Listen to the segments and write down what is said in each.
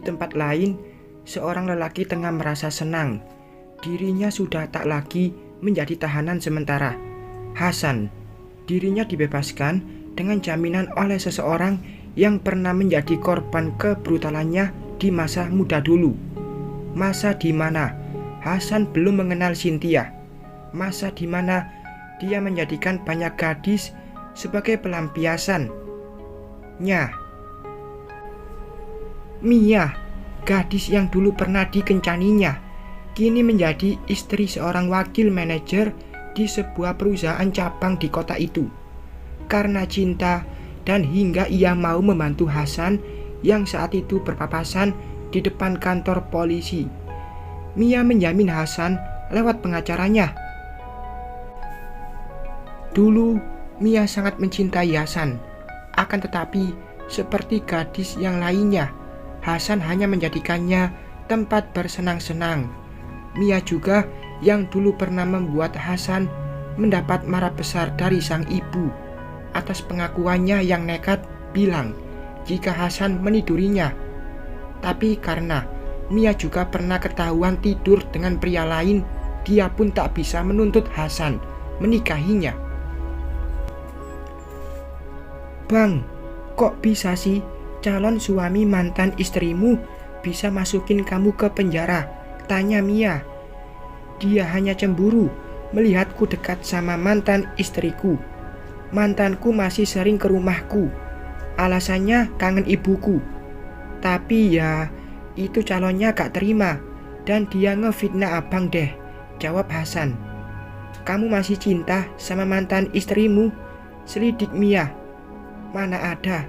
tempat lain, seorang lelaki tengah merasa senang. Dirinya sudah tak lagi menjadi tahanan sementara. Hasan, dirinya dibebaskan dengan jaminan oleh seseorang yang pernah menjadi korban kebrutalannya di masa muda dulu. Masa di mana Hasan belum mengenal Cynthia. Masa di mana dia menjadikan banyak gadis sebagai pelampiasannya. Mia, gadis yang dulu pernah dikencaninya, kini menjadi istri seorang wakil manajer di sebuah perusahaan cabang di kota itu. Karena cinta dan hingga ia mau membantu Hasan yang saat itu berpapasan di depan kantor polisi, Mia menjamin Hasan lewat pengacaranya. Dulu Mia sangat mencintai Hasan, akan tetapi seperti gadis yang lainnya, Hasan hanya menjadikannya tempat bersenang-senang. Mia juga yang dulu pernah membuat Hasan mendapat marah besar dari sang ibu atas pengakuannya yang nekat bilang jika Hasan menidurinya. Tapi karena Mia juga pernah ketahuan tidur dengan pria lain, dia pun tak bisa menuntut Hasan menikahinya. Bang, kok bisa sih calon suami mantan istrimu bisa masukin kamu ke penjara? Tanya Mia. Dia hanya cemburu melihatku dekat sama mantan istriku. Mantanku masih sering ke rumahku. Alasannya kangen ibuku. Tapi ya, itu calonnya gak terima dan dia ngefitnah abang deh, jawab Hasan. Kamu masih cinta sama mantan istrimu? Selidik Mia. Mana ada,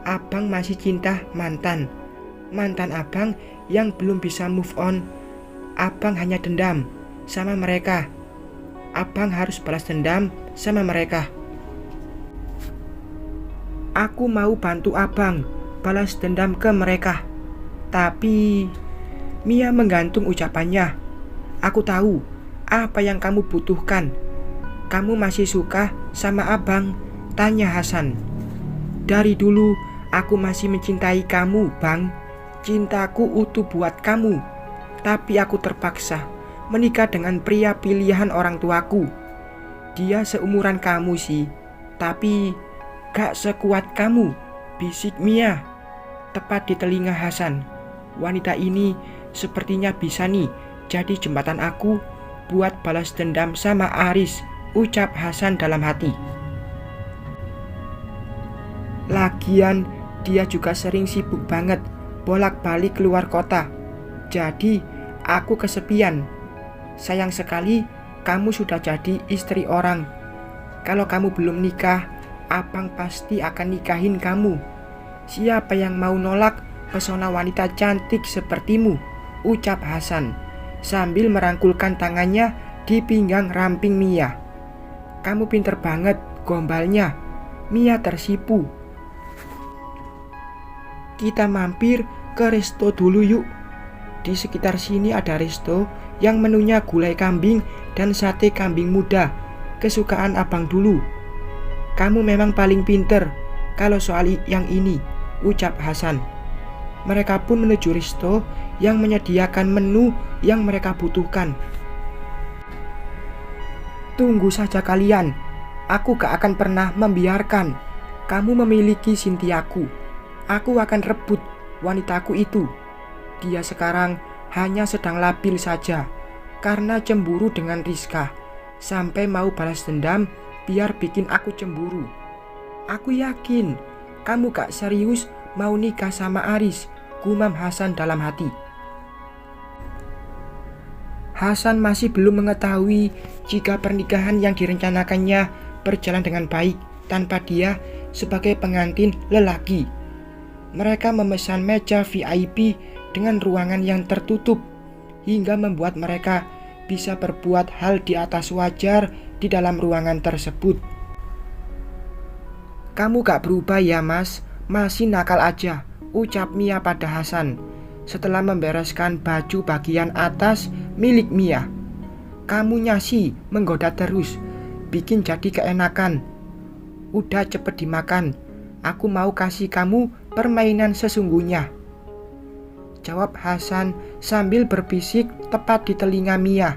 abang masih cinta mantan abang yang belum bisa move on. Abang hanya dendam sama mereka. Abang harus balas dendam sama mereka. Aku mau bantu abang balas dendam ke mereka. Tapi Mia menggantung ucapannya. Aku tahu apa yang kamu butuhkan. Kamu masih suka sama abang? Tanya Hasan. Dari dulu aku masih mencintai kamu, Bang. Cintaku utuh buat kamu. Tapi aku terpaksa menikah dengan pria pilihan orang tuaku. Dia seumuran kamu sih, tapi gak sekuat kamu, bisik Mia tepat di telinga Hasan. Wanita ini sepertinya bisa nih jadi jembatan aku buat balas dendam sama Aris, ucap Hasan dalam hati. Lagian dia juga sering sibuk banget bolak-balik keluar kota. Jadi aku kesepian. Sayang sekali kamu sudah jadi istri orang. Kalau kamu belum nikah, abang pasti akan nikahin kamu. Siapa yang mau nolak pesona wanita cantik sepertimu, ucap Hasan sambil merangkulkan tangannya di pinggang ramping Mia. Kamu pinter banget gombalnya. Mia tersipu. Kita mampir ke resto dulu yuk. Di sekitar sini ada resto yang menunya gulai kambing dan sate kambing muda, kesukaan abang dulu. Kamu memang paling pinter kalau soal yang ini, ucap Hasan. Mereka pun menuju resto yang menyediakan menu yang mereka butuhkan. Tunggu saja kalian, aku gak akan pernah membiarkan kamu memiliki Cynthiaku. Aku akan rebut wanitaku itu. Dia sekarang hanya sedang labil saja karena cemburu dengan Rizka, sampai mau balas dendam biar bikin aku cemburu. Aku yakin kamu gak serius mau nikah sama Aris, gumam Hasan dalam hati. Hasan masih belum mengetahui jika pernikahan yang direncanakannya berjalan dengan baik tanpa dia sebagai pengantin lelaki. Mereka memesan meja VIP dengan ruangan yang tertutup hingga membuat mereka bisa berbuat hal di atas wajar di dalam ruangan tersebut. Kamu gak berubah ya mas, masih nakal aja, ucap Mia pada Hasan setelah membereskan baju bagian atas milik Mia. Kamu nyasi menggoda terus, bikin jadi keenakan. Udah cepet dimakan, aku mau kasih kamu permainan sesungguhnya. jawab Hasan sambil berbisik tepat di telinga Mia.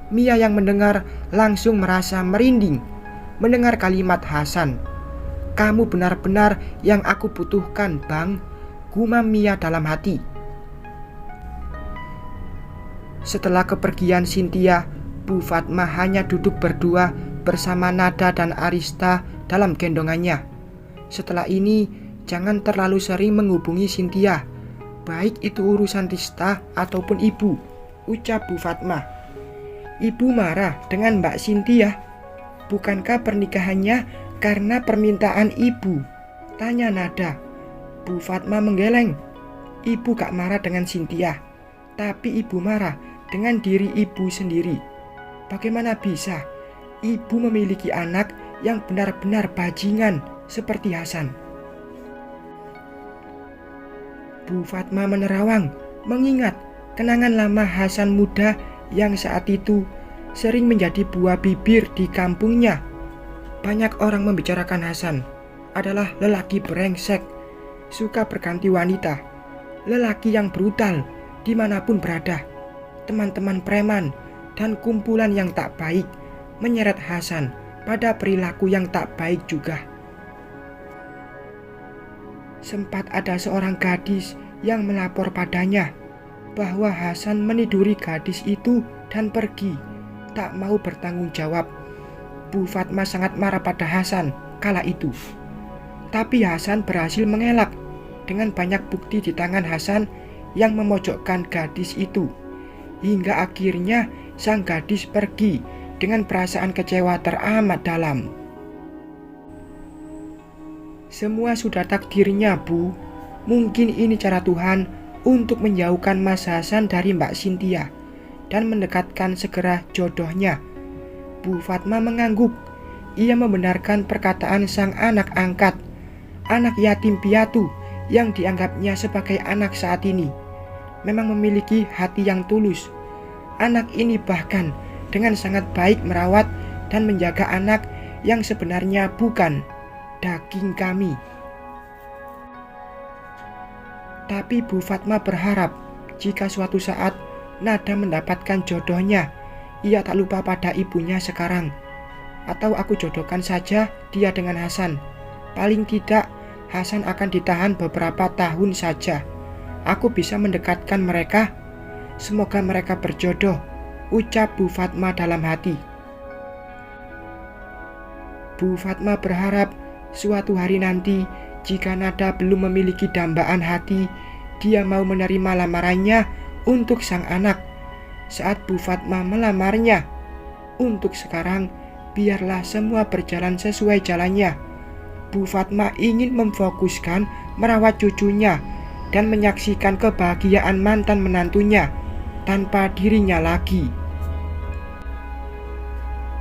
Mia yang mendengar langsung merasa merinding mendengar kalimat Hasan. "Kamu benar-benar yang aku butuhkan, Bang," gumam Mia dalam hati. Setelah kepergian Cynthia, Bu Fatma hanya duduk berdua bersama Nada dan Arista dalam gendongannya. "Setelah ini, jangan terlalu sering menghubungi Cynthia, baik itu urusan Tista ataupun ibu," ucap Bu Fatma. "Ibu marah dengan Mbak Cynthia. Bukankah pernikahannya karena permintaan ibu?" tanya Nada. Bu Fatma menggeleng. "Ibu gak marah dengan Cynthia, tapi ibu marah dengan diri ibu sendiri. Bagaimana bisa ibu memiliki anak yang benar-benar bajingan seperti Hasan?" Bu Fatma menerawang mengingat kenangan lama Hasan muda yang saat itu sering menjadi buah bibir di kampungnya. Banyak orang membicarakan Hasan adalah lelaki brengsek, suka berganti wanita, lelaki yang brutal dimanapun berada. Teman-teman preman dan kumpulan yang tak baik menyeret Hasan pada perilaku yang tak baik juga. Sempat ada seorang gadis yang melapor padanya bahwa Hasan meniduri gadis itu dan pergi, tak mau bertanggung jawab. Bu Fatma sangat marah pada Hasan kala itu. Tapi Hasan berhasil mengelak dengan banyak bukti di tangan Hasan yang memojokkan gadis itu. Hingga akhirnya sang gadis pergi dengan perasaan kecewa teramat dalam. "Semua sudah takdirnya, Bu. Mungkin ini cara Tuhan untuk menjauhkan Mas Hasan dari Mbak Cynthia dan mendekatkan segera jodohnya." Bu Fatma mengangguk. Ia membenarkan perkataan sang anak angkat, anak yatim piatu yang dianggapnya sebagai anak saat ini. Memang memiliki hati yang tulus. Anak ini bahkan dengan sangat baik merawat dan menjaga anak yang sebenarnya bukan daging kami. Tapi Bu Fatma berharap jika suatu saat Nada mendapatkan jodohnya, ia tak lupa pada ibunya sekarang. Atau aku jodohkan saja dia dengan Hasan. Paling tidak Hasan akan ditahan beberapa tahun saja. Aku bisa mendekatkan mereka. Semoga mereka berjodoh, ucap Bu Fatma dalam hati. Bu Fatma berharap suatu hari nanti jika Nada belum memiliki dambaan hati, dia mau menerima lamarannya untuk sang anak saat Bu Fatma melamarnya. Untuk sekarang, biarlah semua berjalan sesuai jalannya. Bu Fatma ingin memfokuskan merawat cucunya dan menyaksikan kebahagiaan mantan menantunya tanpa dirinya lagi.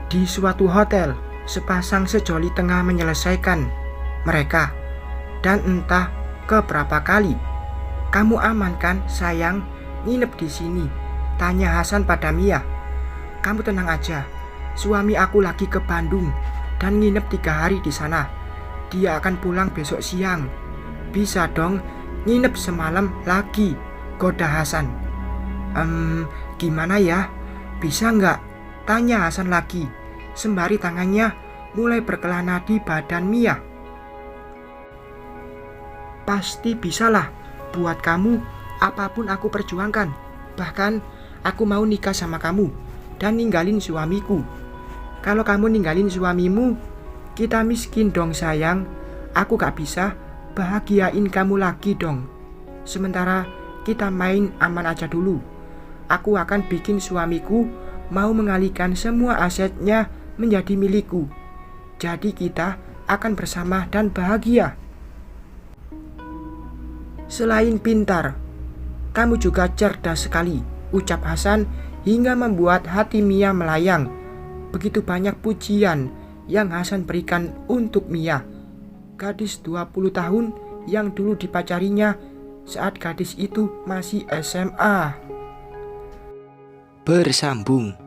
Di suatu hotel, sepasang sejoli tengah menyelesaikan mereka. Dan entah keberapa kali, "Kamu aman kan, sayang, nginep di sini?" tanya Hasan pada Mia. "Kamu tenang aja, suami aku lagi ke Bandung dan nginep 3 hari di sana. Dia akan pulang besok siang." "Bisa dong, nginep semalam lagi," goda Hasan. Gimana ya? Bisa nggak?" tanya Hasan lagi, sembari tangannya mulai berkelana di badan Mia. "Pasti bisalah, buat kamu apapun aku perjuangkan. Bahkan aku mau nikah sama kamu dan ninggalin suamiku. Kalau kamu ninggalin suamimu, kita miskin dong sayang. Aku gak bisa bahagiain kamu lagi dong. Sementara kita main aman aja dulu. Aku akan bikin suamiku mau mengalihkan semua asetnya menjadi milikku. Jadi kita akan bersama dan bahagia." "Selain pintar, kamu juga cerdas sekali," ucap Hasan hingga membuat hati Mia melayang. Begitu banyak pujian yang Hasan berikan untuk Mia, gadis 20 tahun yang dulu dipacarinya saat gadis itu masih SMA. Bersambung.